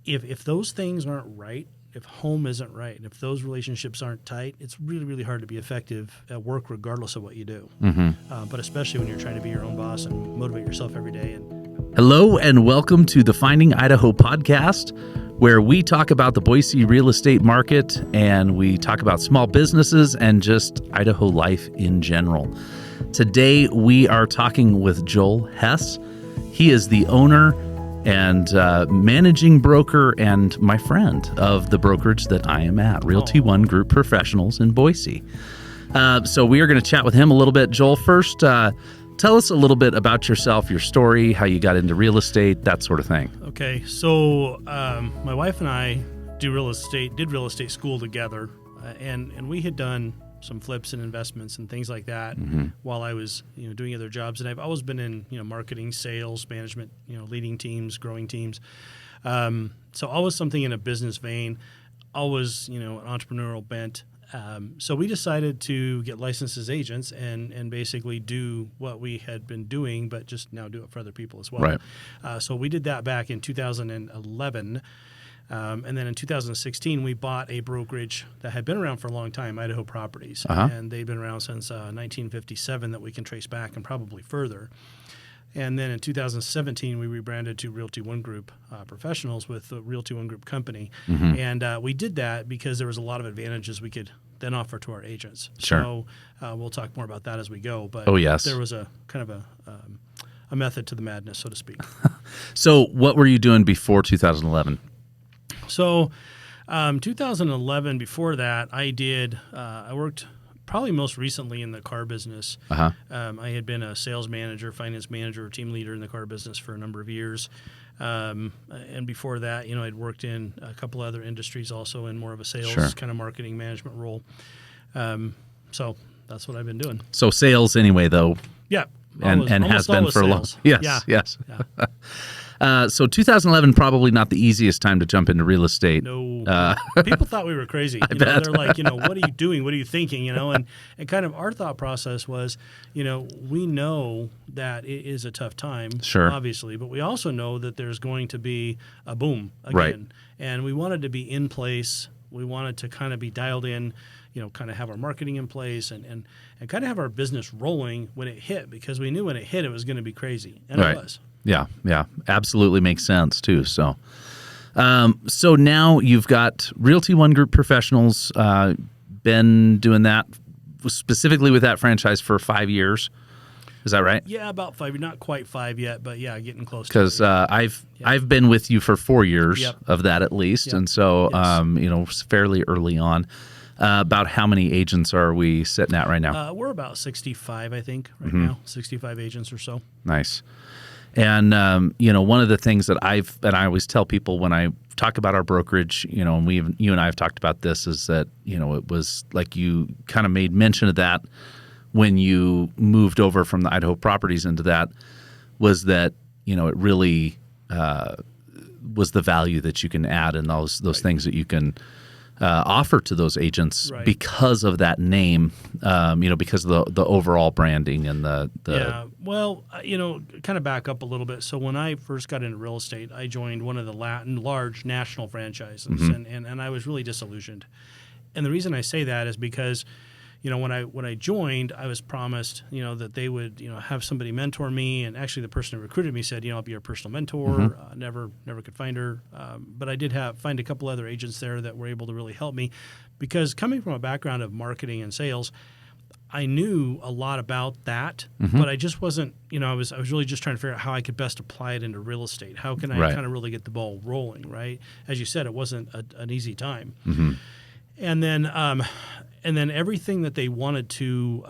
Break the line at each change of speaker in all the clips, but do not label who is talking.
if those things aren't right, if home isn't right, and if those relationships aren't tight, it's really, really hard to be effective at work regardless of what you do. But especially when you're trying to be your own boss and motivate yourself every day.
Hello and welcome to the Finding Idaho podcast, where we talk about the Boise real estate market and we talk about small businesses and just Idaho life in general. Today we are talking with Joel Hess. He is the owner and managing broker and my friend of the brokerage that I am at, Realty ONE Group Professionals in Boise. So we are going to chat with him a little bit. Joel, first, tell us a little bit about yourself, your story, how you got into real estate, that sort of thing.
Okay, so my wife and I did real estate school together, and we had done some flips and investments and things like that while I was doing other jobs. And I've always been in marketing, sales, management, leading teams, growing teams. So always something in a business vein, always an entrepreneurial bent. So we decided to get licensed as agents and basically do what we had been doing, but just now do it for other people as well.
Right.
So we did that back in 2011. And then in 2016, we bought a brokerage that had been around for a long time, Idaho Properties. And they've been around since 1957 that we can trace back and probably further. And then in 2017, we rebranded to Realty ONE Group Professionals with the Realty ONE Group Company. And we did that because there was a lot of advantages we could then offer to our agents.
Sure.
So we'll talk more about that as we go. But there was a kind of a method to the madness, so to speak.
So what were you doing before 2011?
So 2011, before that, I worked probably most recently in the car business. I had been a sales manager, finance manager, team leader in the car business for a number of years. And before that, I'd worked in a couple other industries also in more of a sales kind of marketing management role. So that's what I've been doing.
So sales anyway, though.
Yeah.
And has been for a long time. Yes.
Yeah.
So 2011, probably not the easiest time to jump into real estate.
No. People thought we were crazy. They're like, what are you doing? What are you thinking? And kind of our thought process was, we know that it is a tough time, obviously, but we also know that there's going to be a boom again.
Right.
And we wanted to be in place. We wanted to kind of be dialed in, kind of have our marketing in place and kind of have our business rolling when it hit, because we knew when it hit, it was going to be crazy. And it was.
Yeah, absolutely makes sense too. So, so now you've got Realty ONE Group Professionals. Been doing that specifically with that franchise for 5 years. Is that right?
Yeah, about 5. Not quite 5 yet, but yeah, getting close.
Because I've been with you for 4 years of that at least, and so fairly early on. About how many agents are we sitting at right now?
We're about 65, I think, right now. 65 agents or so.
Nice. And, one of the things that I always tell people when I talk about our brokerage, and you and I have talked about this, is that, it was like you kind of made mention of that when you moved over from the Idaho Properties into that, was that, it really was the value that you can add and those things that you can offer to those agents because of that name, because of the overall branding and the
Yeah, well, kind of back up a little bit. So when I first got into real estate, I joined one of the large national franchises, and I was really disillusioned. And the reason I say that is because, when I joined, I was promised, that they would, have somebody mentor me. And actually, the person who recruited me said, I'll be your personal mentor. Never could find her, but I did find a couple other agents there that were able to really help me, because coming from a background of marketing and sales, I knew a lot about that, but I just wasn't. I was really just trying to figure out how I could best apply it into real estate. How can I kind of really get the ball rolling? Right, as you said, it wasn't an easy time, and then everything that they wanted to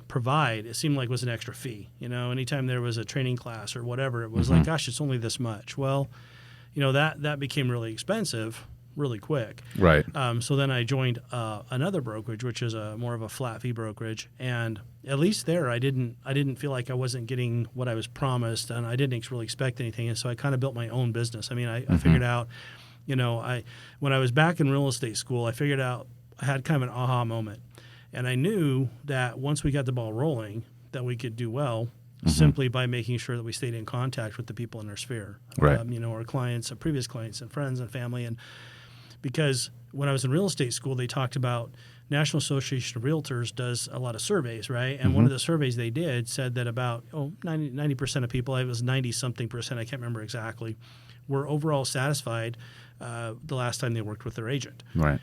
provide, it seemed like was an extra fee. Anytime there was a training class or whatever, it was like, gosh, it's only this much. Well, that became really expensive really quick.
Right.
So then I joined another brokerage, which is more of a flat fee brokerage, and at least there I didn't feel like I wasn't getting what I was promised, and I didn't really expect anything, and so I kind of built my own business. I mean, I figured out, when I was back in real estate school, I figured out I had kind of an aha moment, and I knew that once we got the ball rolling, that we could do well. simply by making sure that we stayed in contact with the people in our sphere,
Right.
Our clients, our previous clients and friends and family. And because when I was in real estate school, they talked about National Association of Realtors does a lot of surveys, right? And one of the surveys they did said that about 90% of people, it was 90-something percent, I can't remember exactly, were overall satisfied the last time they worked with their agent.
Right.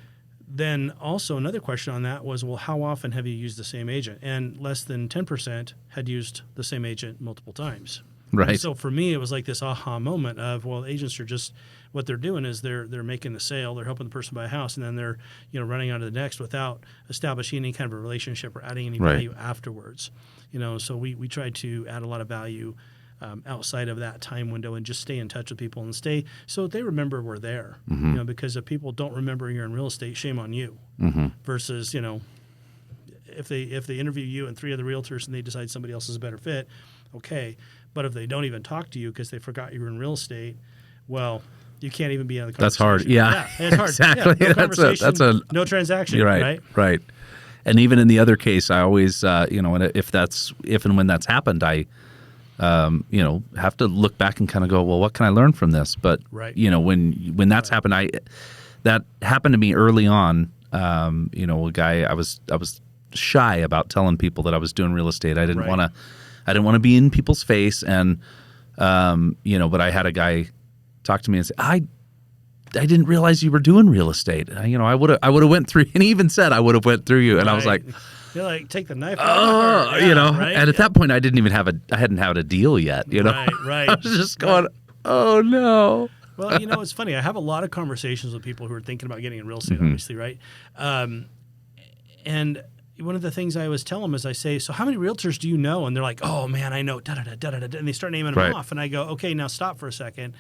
Then also another question on that was, well, how often have you used the same agent? And less than 10% had used the same agent multiple times.
Right.
And so for me, it was like this aha moment of, well, agents are just, what they're doing is they're making the sale, they're helping the person buy a house, and then they're running on to the next without establishing any kind of a relationship or adding any
Right.
value afterwards. So we tried to add a lot of value outside of that time window and just stay in touch with people and stay so they remember we're there. Because if people don't remember you're in real estate, shame on you. Versus if they interview you and 3 other realtors and they decide somebody else is a better fit, okay. But if they don't even talk to you because they forgot you were in real estate, well, you can't even be in the conversation.
That's hard. Yeah,
it's hard.
exactly.
Yeah, no
that's
conversation, no transaction.
You're right. Right. And even in the other case, I always, if and when that's happened, I, have to look back and kind of go, well, what can I learn from this? But
Right.
When that's happened, that happened to me early on. A guy, I was shy about telling people that I was doing real estate. I didn't
Right.
want to be in people's face, and but I had a guy talk to me and say, I didn't realize you were doing real estate. I would have went through, and he even said I would have went through you, and I was like,
you're like, take the knife.
right? And at that point, I hadn't had a deal yet.
Right.
I was just going, oh no.
Well, it's funny. I have a lot of conversations with people who are thinking about getting in real estate, obviously, right? And one of the things I always tell them is I say, so how many realtors do you know? And they're like, oh, man, I know, da-da-da-da-da-da. And they start naming them
Right.
off. And I go, okay, now stop for a second.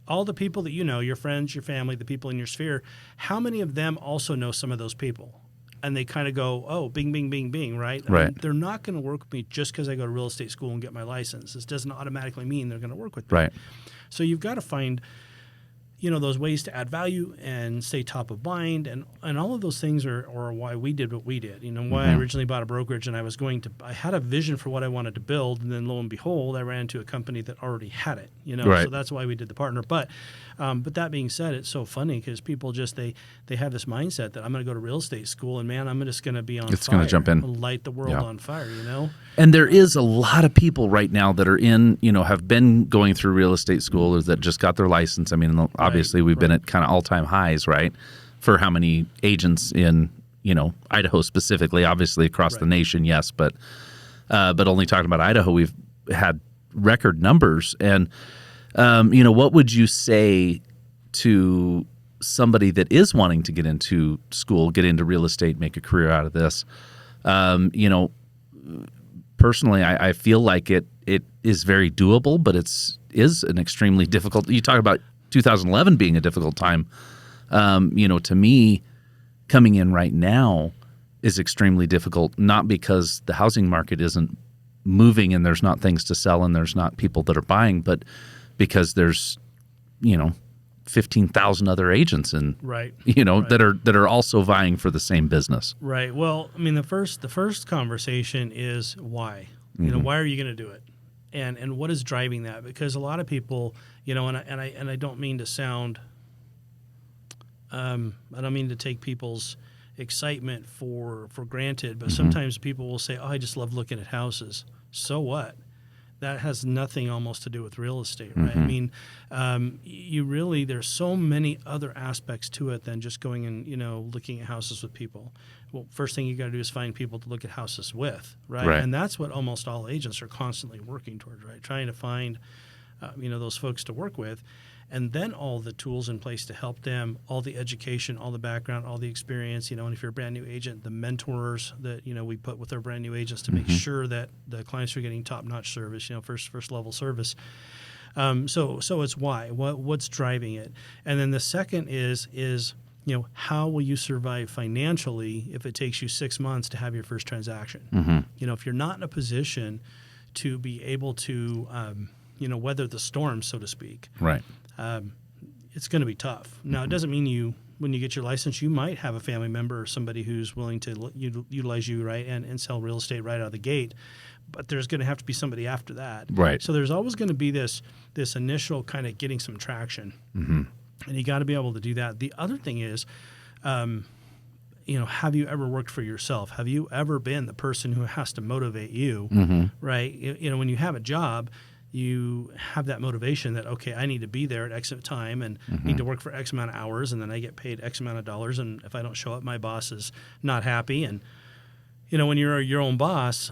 All the people that you know, your friends, your family, the people in your sphere, how many of them also know some of those people? And they kind of go, oh, bing, bing, bing, bing, right? I
Right.
mean, they're not going to work with me just because I go to real estate school and get my license. This doesn't automatically mean they're going to work with me.
Right.
So you've got to find, those ways to add value and stay top of mind. And all of those things are why we did what we did. Why I originally bought a brokerage, and I had a vision for what I wanted to build. And then lo and behold, I ran into a company that already had it,
Right.
So that's why we did the partner. But that being said, it's so funny because people just, they have this mindset that I'm going to go to real estate school and man, I'm just going to be on
It's
fire.
gonna jump in.
Light the world
Yeah.
on fire,
And there is a lot of people right now that are have been going through real estate school or that just got their license. I mean, obviously we've been at kind of all-time highs, right? For how many agents in, Idaho specifically, obviously across the nation, yes, but only talking about Idaho, we've had record numbers. And, what would you say to somebody that is wanting to get into school, get into real estate, make a career out of this? Personally, I feel like it is very doable, but is an extremely difficult. You talk about 2011 being a difficult time. To me, coming in right now is extremely difficult, not because the housing market isn't moving and there's not things to sell and there's not people that are buying, but because there's, 15,000 other agents and
Right.
that are also vying for the same business.
Right. Well, I mean, the first conversation is why. Why are you going to do it, and what is driving that? Because a lot of people, and I don't mean to sound, I don't mean to take people's excitement for granted, but sometimes people will say, "Oh, I just love looking at houses." So what? That has nothing almost to do with real estate, right? I mean, there's so many other aspects to it than just going and, looking at houses with people. Well, first thing you got to do is find people to look at houses with, right? And that's what almost all agents are constantly working towards, right? Trying to find, those folks to work with. And then all the tools in place to help them, all the education, all the background, all the experience, and if you're a brand new agent, the mentors that, we put with our brand new agents to make sure that the clients are getting top-notch service, first level service. So it's why, what's driving it. And then the second is, how will you survive financially if it takes you 6 months to have your first transaction? If you're not in a position to be able to, weather the storm, so to speak.
Right.
It's going to be tough. Now, it doesn't mean you when you get your license, you might have a family member or somebody who's willing to utilize you, right, and sell real estate right out of the gate. But there's going to have to be somebody after that.
Right.
So there's always going to be this initial kind of getting some traction.
Mm-hmm.
And you got to be able to do that. The other thing is, have you ever worked for yourself? Have you ever been the person who has to motivate you,
Mm-hmm.
right? When you have a job, you have that motivation that, okay, I need to be there at X time and need to work for X amount of hours, and then I get paid X amount of dollars. And if I don't show up, my boss is not happy. And, when you're your own boss,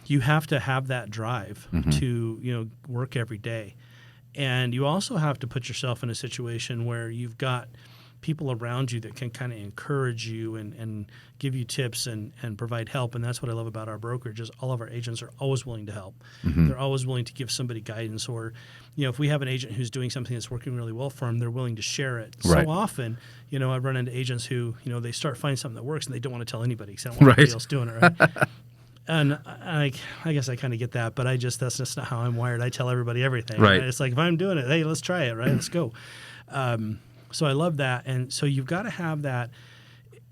you have to have that drive to, work every day. And you also have to put yourself in a situation where you've got people around you that can kind of encourage you and give you tips and provide help. And that's what I love about our brokerage is all of our agents are always willing to help.
Mm-hmm.
They're always willing to give somebody guidance, or, if we have an agent who's doing something that's working really well for them, they're willing to share it.
Right.
So often, I run into agents who, they start finding something that works and they don't want to tell anybody because they don't want anybody else doing it, right? And I guess I kind of get that, but that's just not how I'm wired. I tell everybody everything.
Right.
It's like, if I'm doing it, hey, let's try it, right? Let's go. So I love that. And so you've got to have that.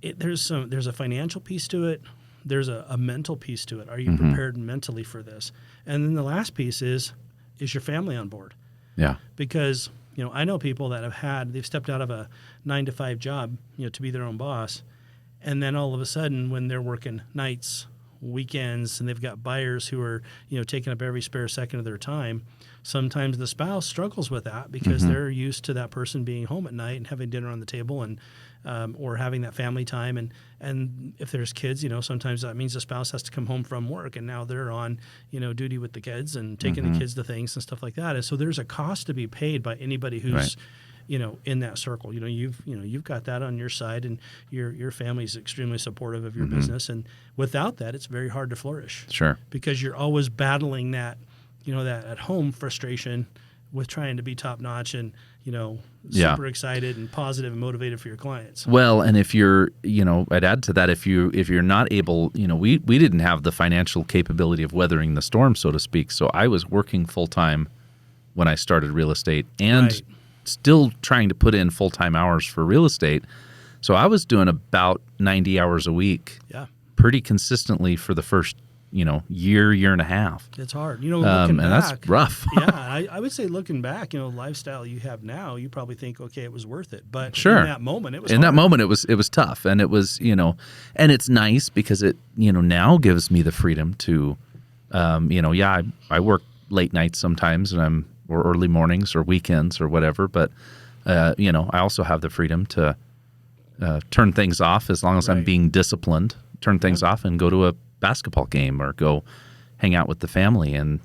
There's a financial piece to it. There's a mental piece to it. Are you prepared mentally for this? And then the last piece is your family on board?
Yeah.
Because, I know people that they've stepped out of a 9-to-5 job, to be their own boss. And then all of a sudden when they're working nights, weekends, and they've got buyers who are, taking up every spare second of their time, sometimes the spouse struggles with that because they're used to that person being home at night and having dinner on the table and or having that family time. And if there's kids, sometimes that means the spouse has to come home from work and now they're on, duty with the kids and taking the kids to things and stuff like that. And so there's a cost to be paid by anybody who's
Right.
In that circle. You've got that on your side, and your family's extremely supportive of your business. And without that, it's very hard to flourish.
Sure.
Because you're always battling that, that at home frustration with trying to be top notch and, super excited and positive and motivated for your clients.
Well, and if you're, I'd add to that, if you're not able, we didn't have the financial capability of weathering the storm, so to speak. So I was working full time when I started real estate and
Right.
still trying to put in full-time hours for real estate. So I was doing about 90 hours a week
Yeah.
pretty consistently for the first, year and a half.
It's hard. Looking
And
back.
that's rough.
Yeah, I would say looking back, the lifestyle you have now, you probably think, okay, it was worth it. But
Sure.
in that moment, it was
In that
hard.
moment, it was tough. And it was, and it's nice because it, now gives me the freedom to, I work late nights sometimes and or early mornings or weekends or whatever. But, I also have the freedom to turn things off as long as I'm
Right.
being disciplined, turn things off and go to a basketball game or go hang out with the family and,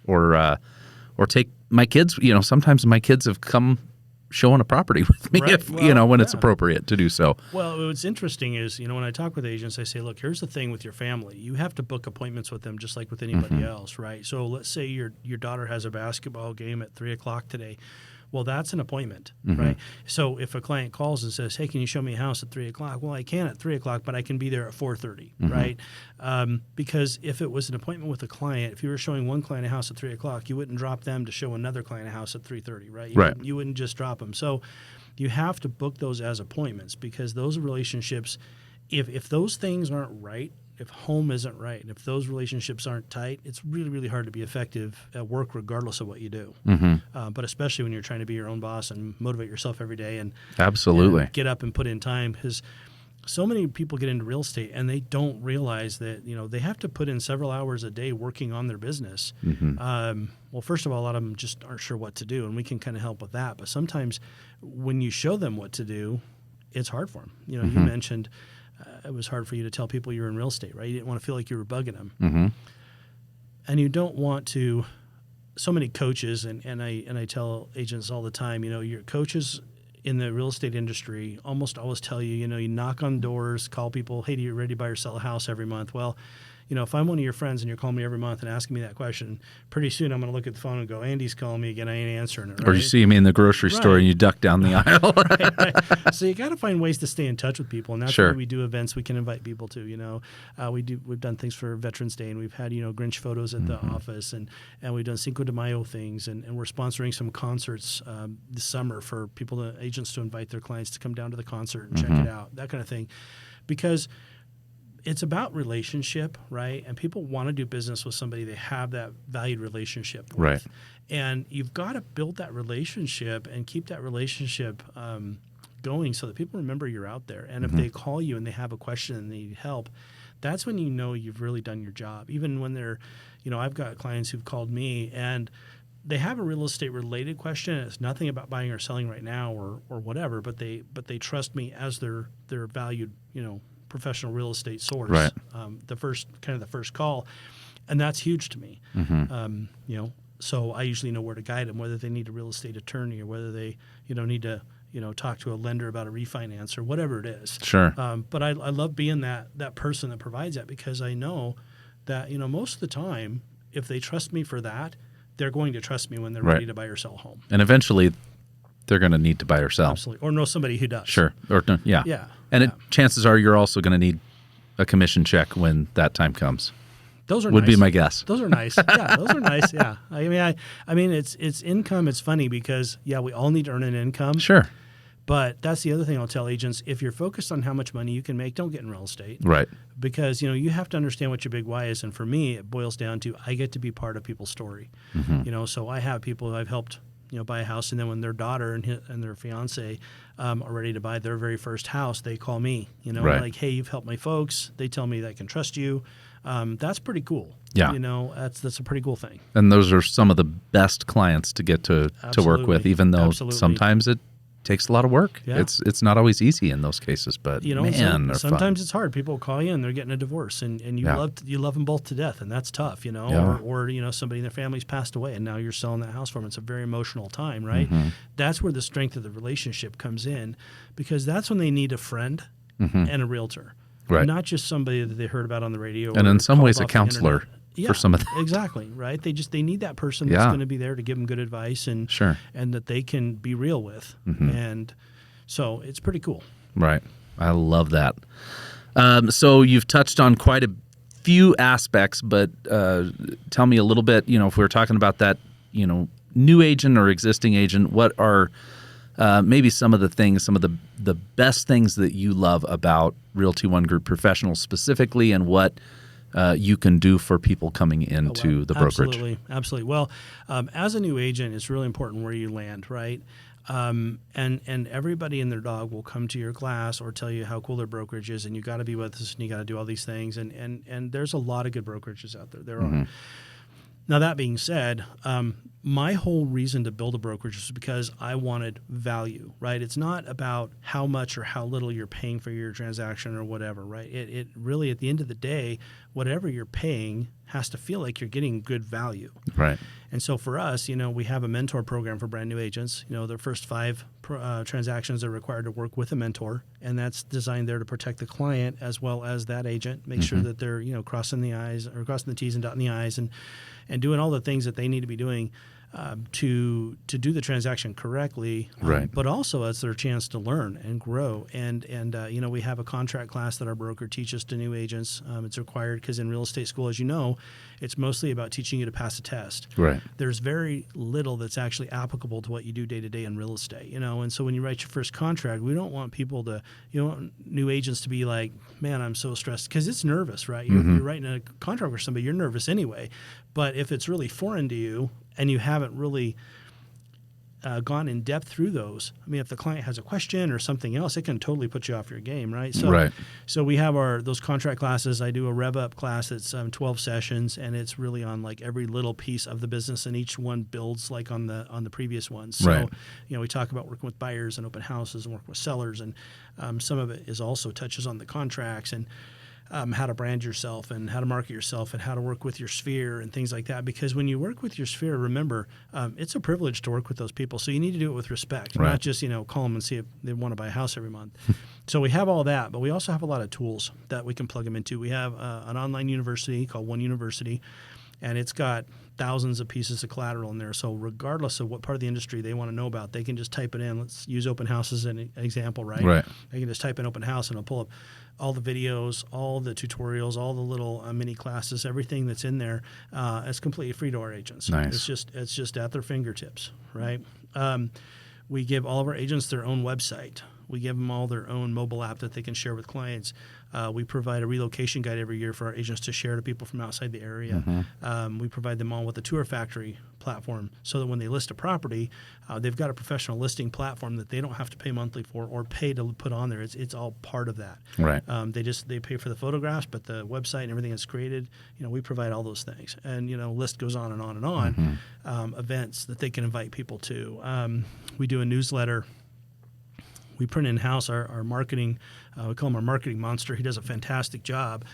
or take my kids, sometimes my kids have come showing a property with me
Right.
if,
Well,
when it's
yeah.
appropriate to do so.
Well, what's interesting is, when I talk with agents, I say, look, here's the thing with your family. You have to book appointments with them just like with anybody else, right? So let's say your daughter has a basketball game at 3 o'clock today. Well, that's an appointment, right? So if a client calls and says, hey, can you show me a house at 3 o'clock? Well, I can at 3 o'clock, but I can be there at 4:30, right? Because if it was an appointment with a client, if you were showing one client a house at 3 o'clock, you wouldn't drop them to show another client a house at 3:30, right?
Right.
You wouldn't just drop them. So you have to book those as appointments because those relationships, if those things aren't right, if home isn't right, and if those relationships aren't tight, it's really, really hard to be effective at work regardless of what you do. But especially when you're trying to be your own boss and motivate yourself every day and
Absolutely.
and get up and put in time. Because so many people get into real estate and they don't realize that, they have to put in several hours a day working on their business. Well, first of all, a lot of them just aren't sure what to do, and we can kind of help with that. But sometimes when you show them what to do, it's hard for them. You mentioned it was hard for you to tell people you were in real estate, right? You didn't want to feel like you were bugging them. And you don't want to – so many coaches, and I tell agents all the time, your coaches in the real estate industry almost always tell you, you knock on doors, call people, hey, do you ready to buy or sell a house every month? Well, if I'm one of your friends and you're calling me every month and asking me that question, pretty soon I'm going to look at the phone and go, Andy's calling me again. I ain't answering it. Right?
Or you see me in the grocery store and you duck down the aisle.
Right. So you got to find ways to stay in touch with people, and that's why we do events we can invite people to. We've done things for Veterans Day, and we've had Grinch photos at the office, and we've done Cinco de Mayo things, and we're sponsoring some concerts this summer for agents to invite their clients to come down to the concert and check it out, that kind of thing, because it's about relationship, right? And people want to do business with somebody they have that valued relationship with.
Right.
And you've got to build that relationship and keep that relationship going so that people remember you're out there. And if they call you and they have a question and they need help, that's when you know you've really done your job. Even when they're, I've got clients who've called me and they have a real estate related question. It's nothing about buying or selling right now or whatever, but they trust me as their valued, professional real estate source.
Right.
The first call, and that's huge to me. So I usually know where to guide them, whether they need a real estate attorney or whether they need to talk to a lender about a refinance or whatever it is.
Sure.
But I love being that person that provides that, because I know that most of the time, if they trust me for that, they're going to trust me when they're ready to buy or sell a home.
And eventually they're going to need to buy or sell.
Absolutely. Or know somebody who does.
Sure. Or yeah.
Yeah.
And chances are you're also going to need a commission check when that time comes.
Those are
would
nice.
be my guess.
Those are nice. Yeah, those are nice. Yeah. I mean, it's income. It's funny because we all need to earn an income.
Sure.
But that's the other thing I'll tell agents. If you're focused on how much money you can make, don't get in real estate.
Right.
Because, you have to understand what your big why is. And for me, it boils down to I get to be part of people's story. So I have people I've helped, buy a house. And then when their daughter and their fiance are ready to buy their very first house, they call me, like, hey, you've helped my folks. They tell me that I can trust you. That's pretty cool.
Yeah.
That's a pretty cool thing.
And those are some of the best clients to get to work with, even though sometimes it takes a lot of work.
Yeah.
It's not always easy in those cases, but man, they're
sometimes
fun.
it's hard. People call you and they're getting a divorce, and you love them both to death, and that's tough, or somebody in their family's passed away, and now you're selling that house for them. It's a very emotional time, right? That's where the strength of the relationship comes in, because that's when they need a friend and a realtor,
right? Not
not just somebody that they heard about on the radio,
and in some ways a counselor. For some of that.
Exactly, right? They need that person that's going to be there to give them good advice and that they can be real with. And so it's pretty cool.
Right. I love that. So you've touched on quite a few aspects, but tell me a little bit, if we're talking about that, new agent or existing agent, what are maybe some of the best things that you love about Realty ONE Group Professionals specifically, and what you can do for people coming into the brokerage?
Absolutely. Well, as a new agent, it's really important where you land, right? And everybody and their dog will come to your class or tell you how cool their brokerage is, and you got to be with us, and you got to do all these things. And there's a lot of good brokerages out there. There are. Now, that being said, my whole reason to build a brokerage is because I wanted value, right? It's not about how much or how little you're paying for your transaction or whatever, right? It really, at the end of the day, whatever you're paying has to feel like you're getting good value.
Right.
And so for us, we have a mentor program for brand new agents. Their first 5 transactions are required to work with a mentor, and that's designed there to protect the client as well as that agent, make sure that they're, crossing the T's and dotting the I's and doing all the things that they need to be doing to do the transaction correctly,
right?
But also it's their chance to learn and grow. And we have a contract class that our broker teaches to new agents. It's required because in real estate school, as you know, it's mostly about teaching you to pass a test.
Right.
There's very little that's actually applicable to what you do day to day in real estate. And so when you write your first contract, we don't want people to, new agents to be like, man, I'm so stressed, because it's nervous, right? You're writing a contract with somebody, you're nervous anyway. But if it's really foreign to you and you haven't really gone in depth through those, I mean, if the client has a question or something else, it can totally put you off your game, right? So we have those contract classes. I do a rev up class that's 12 sessions, and it's really on like every little piece of the business, and each one builds like on the previous ones. So we talk about working with buyers and open houses and working with sellers, and some of it is also touches on the contracts and how to brand yourself and how to market yourself and how to work with your sphere and things like that. Because when you work with your sphere, remember, it's a privilege to work with those people. So you need to do it with respect, not just, call them and see if they want to buy a house every month. So we have all that, but we also have a lot of tools that we can plug them into. We have an online university called ONE University, and it's got thousands of pieces of collateral in there. So regardless of what part of the industry they want to know about, they can just type it in. Let's use open house as an example, right?
Right.
They can just type in open house, and it'll pull up all the videos, all the tutorials, all the little mini classes, everything that's in there. It's completely free to our agents.
Nice.
It's just at their fingertips, right? We give all of our agents their own website. We give them all their own mobile app that they can share with clients. We provide a relocation guide every year for our agents to share to people from outside the area. We provide them all with a Tour Factory platform so that when they list a property, they've got a professional listing platform that they don't have to pay monthly for or pay to put on there. It's all part of that.
Right.
They pay for the photographs, but the website and everything that's created, we provide all those things. And, list goes on and on and on. Events that they can invite people to. We do a newsletter. We print in-house our marketing. We call him our marketing monster. He does a fantastic job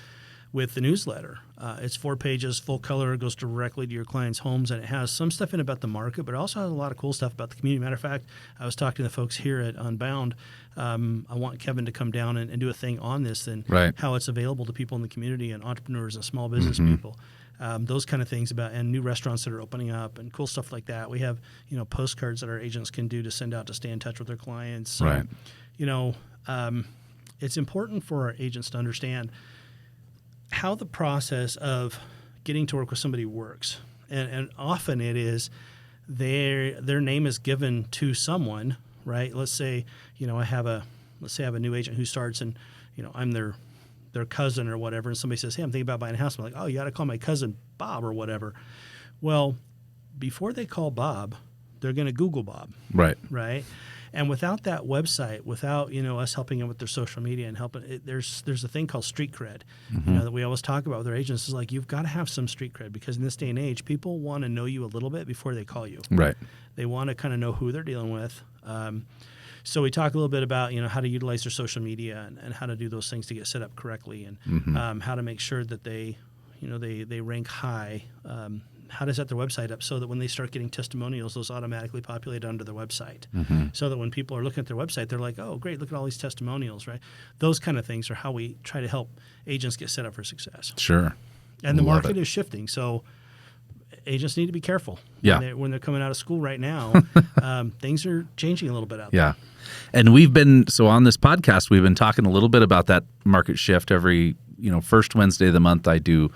with the newsletter. It's 4 pages, full color. It goes directly to your clients' homes, and it has some stuff in about the market, but it also has a lot of cool stuff about the community. Matter of fact, I was talking to the folks here at Unbound. I want Kevin to come down and do a thing on this and how it's available to people in the community and entrepreneurs and small business people. Those kind of things and new restaurants that are opening up and cool stuff like that. We have, postcards that our agents can do to send out to stay in touch with their clients. So, it's important for our agents to understand how the process of getting to work with somebody works. And often it is their name is given to someone, right? Let's say, I have a new agent who starts and, I'm their cousin or whatever, and somebody says, hey, I'm thinking about buying a house. I'm like, oh, you got to call my cousin Bob or whatever. Well, before they call Bob, they're going to Google Bob. Right? And without that website, without, us helping them with their social media and helping, there's a thing called street cred, that we always talk about with our agents. Is like, you've got to have some street cred because in this day and age, people want to know you a little bit before they call you.
Right.
They want to kind of know who they're dealing with. So we talk a little bit about, how to utilize their social media and how to do those things to get set up correctly and how to make sure that they rank high, how to set their website up so that when they start getting testimonials, those automatically populate onto their website. So that when people are looking at their website, they're like, oh, great, look at all these testimonials, right? Those kind of things are how we try to help agents get set up for success.
Sure.
And the market is shifting, so agents need to be careful. When they're coming out of school right now, things are changing a little bit out there.
Yeah. And on this podcast, we've been talking a little bit about that market shift. Every, first Wednesday of the month, I do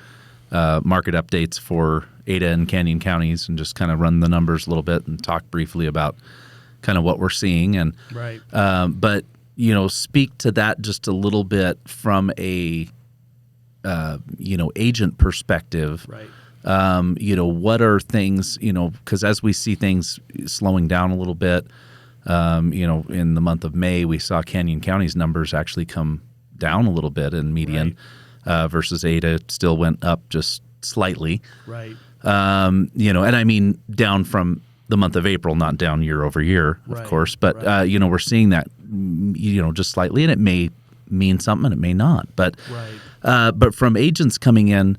market updates for Ada and Canyon counties and just kind of run the numbers a little bit and talk briefly about kind of what we're seeing. And but speak to that just a little bit from a agent perspective. What are things, because as we see things slowing down a little bit, in the month of May, we saw Canyon County's numbers actually come down a little bit in median versus Ada still went up just slightly. And I mean down from the month of April, not down year over year, of course. But, we're seeing that, just slightly, and it may mean something and it may not. But from agents coming in,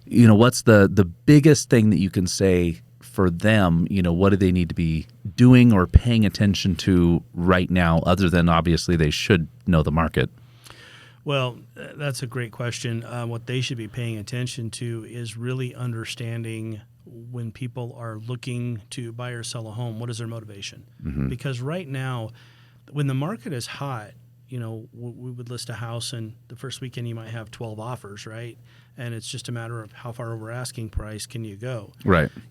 what's the biggest thing that you can say for them? What do they need to be doing or paying attention to right now, other than obviously they should know the market?
Well, that's a great question. What they should be paying attention to is really understanding when people are looking to buy or sell a home, what is their motivation? Because right now, when the market is hot, we would list a house and the first weekend you might have 12 offers, right? And it's just a matter of how far over asking price can you go.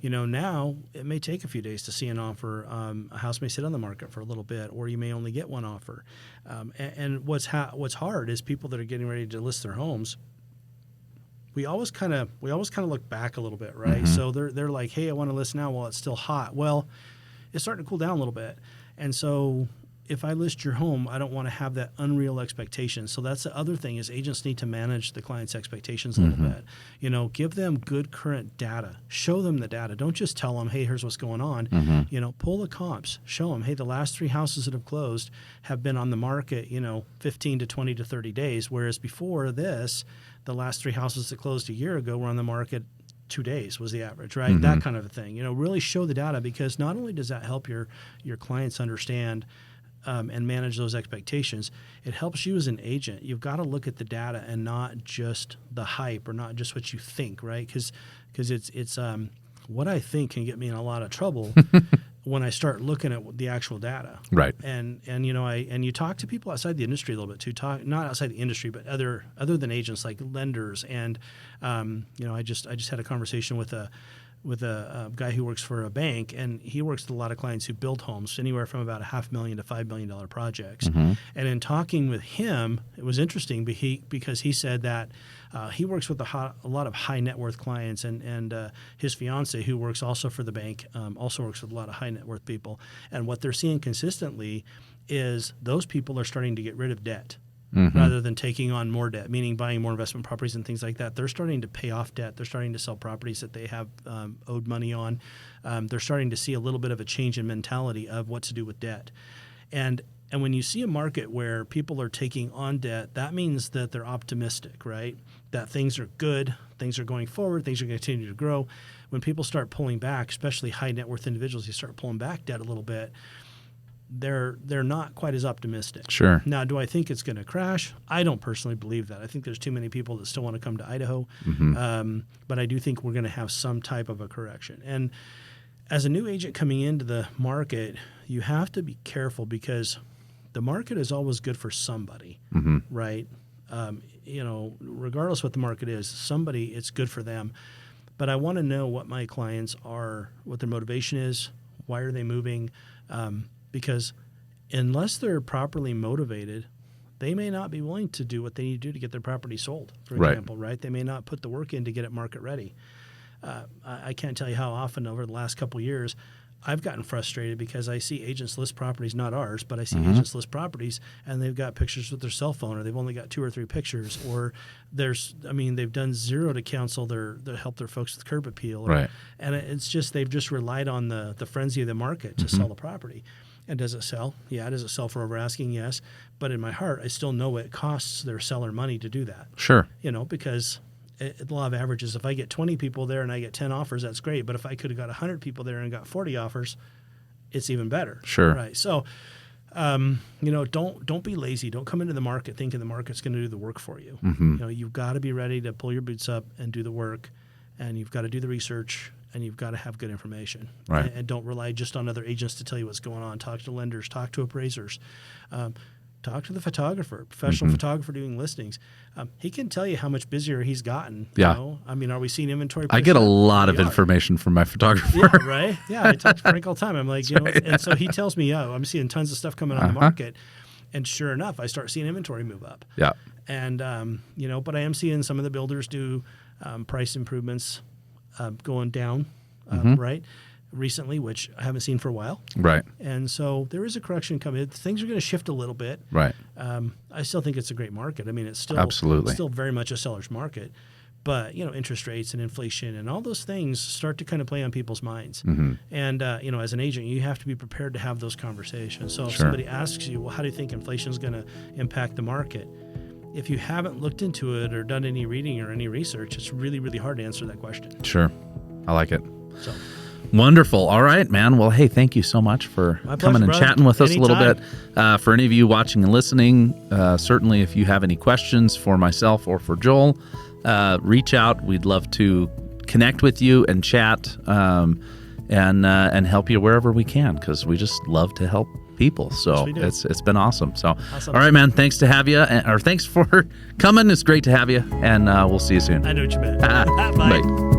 Now it may take a few days to see an offer. A house may sit on the market for a little bit, or you may only get one offer. And what's hard is people that are getting ready to list their homes. We always kind of look back a little bit, right? So they're like, hey, I want to list now while it's still hot. Well, it's starting to cool down a little bit, and so if I list your home, I don't want to have that unreal expectation. So that's the other thing is agents need to manage the client's expectations a little bit. Give them good current data. Show them the data. Don't just tell them, hey, here's what's going on. Pull the comps. Show them, hey, the last 3 houses that have closed have been on the market, 15 to 20 to 30 days, whereas before this, the last 3 houses that closed a year ago were on the market 2 days was the average, right? That kind of a thing. Really show the data, because not only does that help your clients understand and manage those expectations, it helps you as an agent. You've got to look at the data and not just the hype or not just what you think, right? Because it's what I think can get me in a lot of trouble when I start looking at the actual data.
Right.
And you talk to people outside the industry a little bit too. Not outside the industry, but other than agents, like lenders. And I just had a conversation with a guy who works for a bank, and he works with a lot of clients who build homes anywhere from about $500,000 to $5 million projects.
Mm-hmm.
And in talking with him, it was interesting because he said that he works with a lot of high net worth clients, and his fiance, who works also for the bank, also works with a lot of high net worth people. And what they're seeing consistently is those people are starting to get rid of debt. Mm-hmm. Rather than taking on more debt, meaning buying more investment properties and things like that. They're starting to pay off debt. They're starting to sell properties that they have owed money on. They're starting to see a little bit of a change in mentality of what to do with debt. And when you see a market where people are taking on debt, that means that they're optimistic, right? That things are good, things are going forward, things are going to continue to grow. When people start pulling back, especially high net worth individuals, you start pulling back debt a little bit, they're not quite as optimistic.
Sure.
Now, do I think it's going to crash? I don't personally believe that. I think there's too many people that still want to come to Idaho.
Mm-hmm.
But I do think we're going to have some type of a correction. And as a new agent coming into the market, you have to be careful because the market is always good for somebody,
mm-hmm.
right? Regardless what the market is, somebody, it's good for them. But I want to know what my clients are, what their motivation is, why are they moving, because unless they're properly motivated, they may not be willing to do what they need to do to get their property sold, for example, right? They may not put the work in to get it market ready. I can't tell you how often over the last couple of years I've gotten frustrated because I see agents list properties, not ours, but I see
mm-hmm.
agents list properties and they've got pictures with their cell phone, or they've only got 2 or 3 pictures, or they've done zero to counsel help their folks with curb appeal.
Right.
And it's just, they've just relied on the frenzy of the market to
mm-hmm.
sell the property. And does it sell? Yeah. Does it sell for over asking? Yes. But in my heart, I still know it costs their seller money to do that.
Sure.
Because the law of averages, if I get 20 people there and I get 10 offers, that's great. But if I could have got 100 people there and got 40 offers, it's even better.
Sure.
Right. So, don't be lazy. Don't come into the market thinking the market's going to do the work for you.
Mm-hmm.
You've got to be ready to pull your boots up and do the work, and you've got to do the research, and you've got to have good information.
Right.
And don't rely just on other agents to tell you what's going on. Talk to lenders, talk to appraisers, talk to the photographer, professional
mm-hmm.
photographer doing listings. He can tell you how much busier he's gotten.
Yeah.
Are we seeing inventory?
I get a lot of information from my photographer.
Yeah, right? Yeah, I talk to Frank all the time. I'm like, and so he tells me, I'm seeing tons of stuff coming on the market. And sure enough, I start seeing inventory move up.
Yeah.
And, but I am seeing some of the builders do price improvements going down,
mm-hmm.
right, recently, which I haven't seen for a while.
Right.
And so there is a correction coming. Things are going to shift a little bit.
Right.
I still think it's a great market. I mean, it's still
Absolutely.
still very much a seller's market. But, interest rates and inflation and all those things start to kind of play on people's minds.
Mm-hmm.
And, as an agent, you have to be prepared to have those conversations. So if
Sure.
somebody asks you, well, how do you think inflation is going to impact the market? If you haven't looked into it or done any reading or any research, it's really, really hard to answer that question.
Sure. I like it.
So
Wonderful. All right, man. Well, hey, thank you so much for coming and
brother.
chatting with us a little
Anytime.
bit. For any of you watching and listening, certainly if you have any questions for myself or for Joel, reach out. We'd love to connect with you and chat and help you wherever we can, because we just love to help people. So
Yes,
it's been awesome. So,
Awesome.
All right, man. Thanks to have you, or thanks for coming. It's great to have you, and we'll see you soon.
I know what you meant.
Bye.